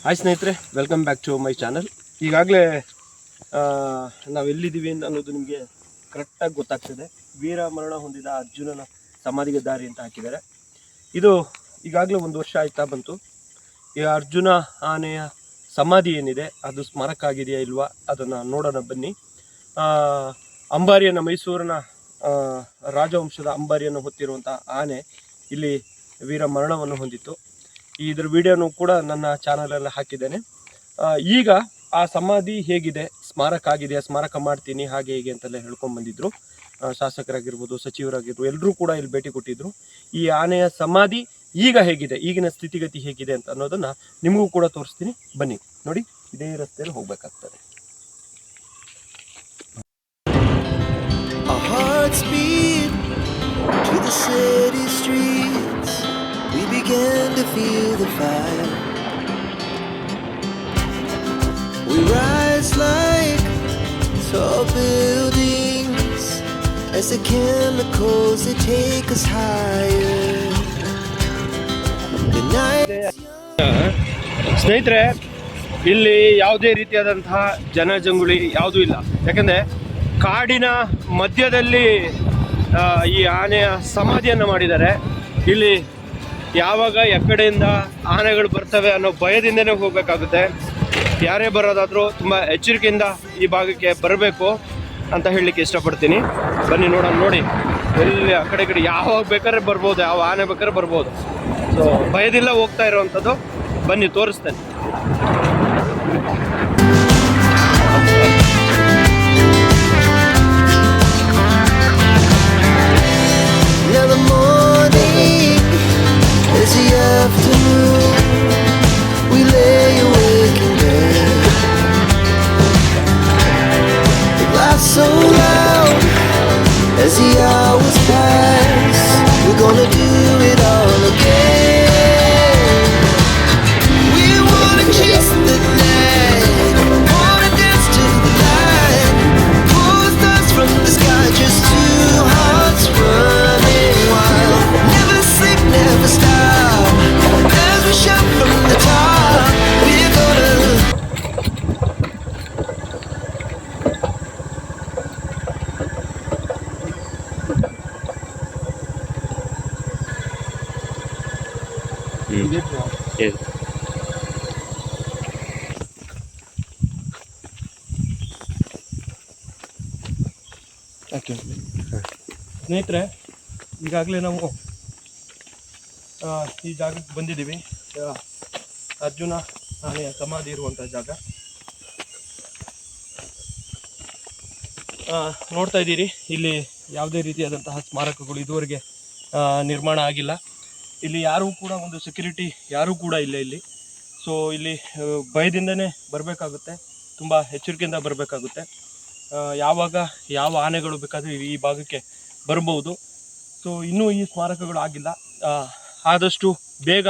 Hi ಸ್ನೇಹಿತರೆ, welcome back to my channel. ಈಗಾಗಲೇ ನಾವೆಲ್ಲಿದ್ದೀವಿ ಅನ್ನೋದು ನಿಮಗೆ ಕರೆಕ್ಟಾಗಿ ಗೊತ್ತಾಗ್ತದೆ. ವೀರ ಮರಣ ಹೊಂದಿದ ಅರ್ಜುನನ ಸಮಾಧಿಗೆ ದಾರಿ ಅಂತ ಹಾಕಿದ್ದಾರೆ. ಇದು ಈಗಾಗಲೇ 1 ವರ್ಷ ಆಯ್ತಾ ಬಂತು. ಈ ಅರ್ಜುನ ಆನೆಯ ಸಮಾಧಿ ಏನಿದೆ ಅದು ಸ್ಮಾರಕ ಆಗಿದೆಯಾ ಇಲ್ವಾ ಅದನ್ನು ನೋಡೋಣ ಬನ್ನಿ. ಅಂಬಾರಿಯನ್ನು, ಮೈಸೂರಿನ ರಾಜವಂಶದ ಅಂಬಾರಿಯನ್ನು ಹೊತ್ತಿರುವಂಥ ಆನೆ ಇಲ್ಲಿ ವೀರ ಮರಣವನ್ನು ಹೊಂದಿತ್ತು. ಇದ್ರ ವಿಡಿಯೋನು ಕೂಡ ನನ್ನ ಚಾನಲಲ್ಲಿ ಹಾಕಿದ್ದೇನೆ. ಈಗ ಆ ಸಮಾಧಿ ಹೇಗಿದೆ, ಸ್ಮಾರಕ ಆಗಿದೆಯಾ, ಸ್ಮಾರಕ ಮಾಡ್ತೀನಿ ಹಾಗೆ ಹೀಗೆ ಅಂತೆಲ್ಲ ಹೇಳ್ಕೊಂಡು ಬಂದಿದ್ರು. ಶಾಸಕರಾಗಿರ್ಬೋದು, ಸಚಿವರಾಗಿರ್ಬೋದು, ಎಲ್ಲರೂ ಕೂಡ ಇಲ್ಲಿ ಭೇಟಿ ಕೊಟ್ಟಿದ್ರು. ಈ ಆನೆಯ ಸಮಾಧಿ ಈಗ ಹೇಗಿದೆ, ಈಗಿನ ಸ್ಥಿತಿಗತಿ ಹೇಗಿದೆ ಅಂತ ಅನ್ನೋದನ್ನ ನಿಮಗೂ ಕೂಡ ತೋರಿಸ್ತೀನಿ. ಬನ್ನಿ ನೋಡಿ, ಇದೇ ರಸ್ತೆಯಲ್ಲಿ ಹೋಗ್ಬೇಕಾಗ್ತದೆ. We began to feel the fire. We rise like tall buildings as the chemicals they take us higher. The night. ಸ್ನೇಹಿತರೆ, ಇಲ್ಲಿ ಯಾವುದೇ ರೀತಿಯಾದಂತಹ ಜನಜಂಗುಳಿ ಯಾವುದೂ ಇಲ್ಲ. ಯಾಕಂದರೆ ಕಾಡಿನ ಮಧ್ಯದಲ್ಲಿ ಈ ಆನೆಯ ಸಮಾಧಿಯನ್ನು ಮಾಡಿದ್ದಾರೆ. ಇಲ್ಲಿ ಯಾವಾಗ ಎಕಡೆಯಿಂದ ಆನೆಗಳು ಬರ್ತವೆ ಅನ್ನೋ ಭಯದಿಂದನೇ ಹೋಗಬೇಕಾಗುತ್ತೆ. ಯಾರೇ ಬರೋದಾದರೂ ತುಂಬ ಎಚ್ಚರಿಕೆಯಿಂದ ಈ ಭಾಗಕ್ಕೆ ಬರಬೇಕು ಅಂತ ಹೇಳಲಿಕ್ಕೆ ಇಷ್ಟಪಡ್ತೀನಿ. ಬನ್ನಿ ನೋಡೋಣ. ನೋಡಿ, ಎಲ್ಲಿ ಆ ಕಡೆ ಯಾವಾಗ ಬೇಕಾದ್ರೆ ಬರ್ಬೋದು, ಯಾವ ಆನೆ ಬೇಕಾದ್ರೆ ಬರ್ಬೋದು. ಸೊ ಭಯದಿಲ್ಲ ಹೋಗ್ತಾ ಇರೋವಂಥದ್ದು. ಬನ್ನಿ ತೋರಿಸ್ತೇನೆ. As the afternoon, we lay awake in bed. It laughs so loud as the hours pass. We're gonna do it all again. We wanna chase the night, wanna dance to the light. Pull stars from the sky, just two hearts running wild. Never sleep, never stop. ಸ್ನೇಹಿತರೆ, ಈಗಾಗಲೇ ನಾವು ಈ ಜಾಗಕ್ಕೆ ಬಂದಿದ್ದೀವಿ. ಅರ್ಜುನ ಆನೆಯ ಸಮಾಧಿ ಇರುವಂಥ ಜಾಗ ನೋಡ್ತಾ ಇದ್ದೀರಿ. ಇಲ್ಲಿ ಯಾವುದೇ ರೀತಿಯಾದಂತಹ ಸ್ಮಾರಕಗಳು ಇದುವರೆಗೆ ನಿರ್ಮಾಣ ಆಗಿಲ್ಲ. ಇಲ್ಲಿ ಯಾರೂ ಕೂಡ ಒಂದು ಸೆಕ್ಯೂರಿಟಿ ಯಾರೂ ಕೂಡ ಇಲ್ಲ ಇಲ್ಲಿ. ಸೊ ಇಲ್ಲಿ ಭಯದಿಂದನೇ ಬರಬೇಕಾಗುತ್ತೆ, ತುಂಬ ಎಚ್ಚರಿಕೆಯಿಂದ ಬರಬೇಕಾಗುತ್ತೆ. ಯಾವಾಗ ಯಾವ ಆನೆಗಳು ಬೇಕಾದರೂ ಈ ಭಾಗಕ್ಕೆ ಬರ್ಬೋದು. ಸೊ ಇನ್ನೂ ಈ ಸ್ಮಾರಕಗಳು ಆಗಿಲ್ಲ. ಆದಷ್ಟು ಬೇಗ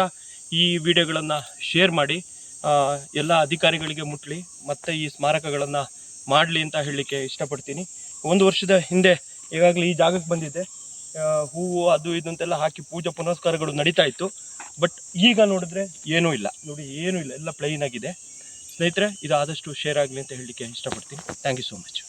ಈ ವಿಡಿಯೋಗಳನ್ನು ಶೇರ್ ಮಾಡಿ, ಎಲ್ಲ ಅಧಿಕಾರಿಗಳಿಗೆ ಮುಟ್ಟಲಿ, ಮತ್ತು ಈ ಸ್ಮಾರಕಗಳನ್ನು ಮಾಡಲಿ ಅಂತ ಹೇಳಲಿಕ್ಕೆ ಇಷ್ಟಪಡ್ತೀನಿ. 1 ವರ್ಷದ ಹಿಂದೆ ಈಗಾಗಲೇ ಈ ಜಾಗಕ್ಕೆ ಬಂದಿದ್ದೆ. ಹೂವು ಅದು ಇದು ಅಂತೆಲ್ಲ ಹಾಕಿ ಪೂಜೆ ಪುನಸ್ಕಾರಗಳು ನಡೀತಾ ಇತ್ತು. ಬಟ್ ಈಗ ನೋಡಿದ್ರೆ ಏನೂ ಇಲ್ಲ. ನೋಡಿ, ಏನೂ ಇಲ್ಲ, ಎಲ್ಲ ಪ್ಲೈನ್ ಆಗಿದೆ. ಸ್ನೇಹಿತರೆ, ಇದು ಆದಷ್ಟು ಶೇರ್ ಆಗಲಿ ಅಂತ ಹೇಳಲಿಕ್ಕೆ ಇಷ್ಟಪಡ್ತೀನಿ. Thank you so much.